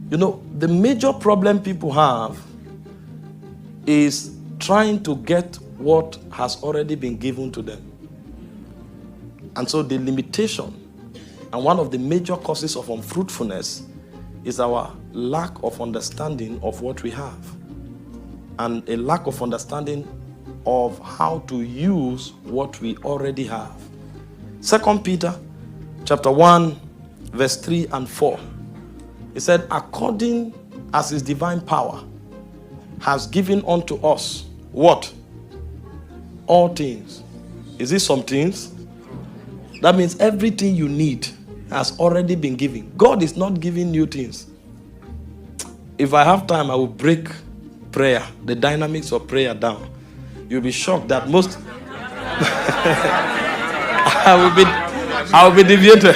You know, the major problem people have is trying to get what has already been given to them. And so the limitation and one of the major causes of unfruitfulness is our lack of understanding of what we have and a lack of understanding of how to use what we already have. 2 Peter chapter 1, verse 3 and 4. It said, according as his divine power has given unto us what? All things. Is it some things? That means everything you need has already been given. God is not giving new things. If I have time, I will break prayer, the dynamics of prayer down. You'll be shocked that most I will be deviated.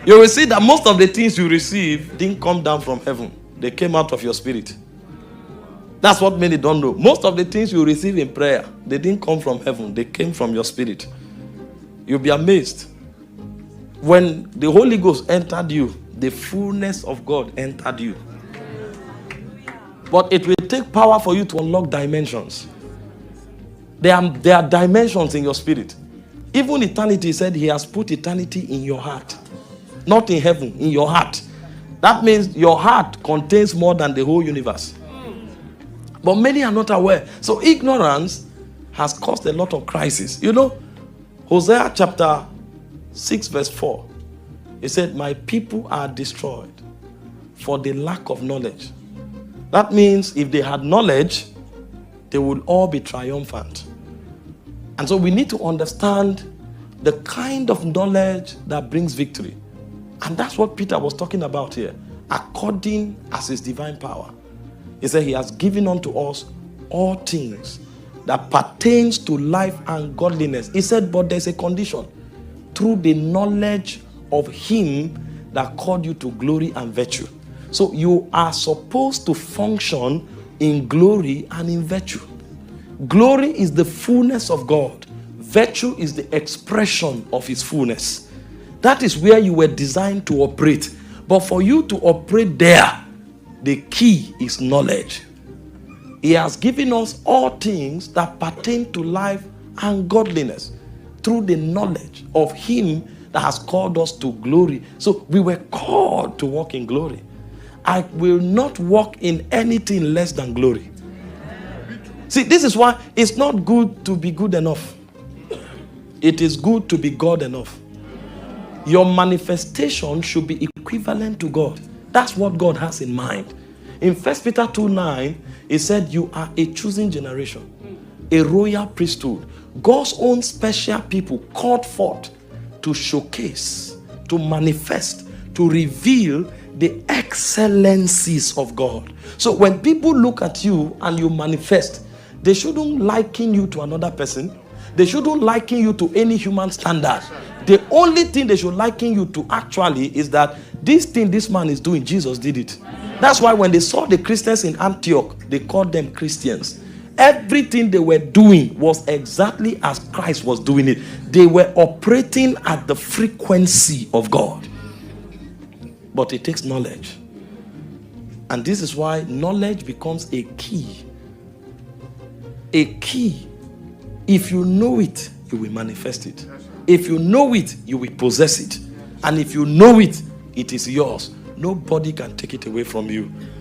You will see that most of the things you receive didn't come down from heaven. They came out of your spirit. That's what many don't know. Most of the things you receive in prayer, they didn't come from heaven. They came from your spirit. You'll be amazed. When the Holy Ghost entered you, the fullness of God entered you. But it will take power for you to unlock dimensions. There are dimensions in your spirit. Even eternity said he has put eternity in your heart. Not in heaven, in your heart. That means your heart contains more than the whole universe. But many are not aware. So ignorance has caused a lot of crisis. You know, Hosea chapter 6 verse 4. It said, my people are destroyed for the lack of knowledge. That means if they had knowledge, they would all be triumphant. And so we need to understand the kind of knowledge that brings victory. And that's what Peter was talking about here. According as his divine power. He said he has given unto us all things that pertains to life and godliness. He said, but there's a condition. Through the knowledge of him that called you to glory and virtue. So you are supposed to function in glory and in virtue. Glory is the fullness of God. Virtue is the expression of his fullness. That is where you were designed to operate. But for you to operate there, the key is knowledge. He has given us all things that pertain to life and godliness through the knowledge of him that has called us to glory. So we were called to walk in glory. I will not walk in anything less than glory. See, this is why it's not good to be good enough. It is good to be God enough. Your manifestation should be equivalent to God. That's what God has in mind. In 1 Peter 2:9, it said, you are a chosen generation, a royal priesthood, God's own special people called forth to showcase, to manifest, to reveal the excellencies of God. So when people look at you and you manifest, they shouldn't liken you to another person. They shouldn't liken you to any human standard. The only thing they should liken you to actually is that this thing this man is doing, Jesus did it. That's why when they saw the Christians in Antioch, they called them Christians. Everything they were doing was exactly as Christ was doing it. They were operating at the frequency of God. But it takes knowledge. And this is why knowledge becomes a key. A key. If you know it, you will manifest it. If you know it, you will possess it. And if you know it, it is yours. Nobody can take it away from you.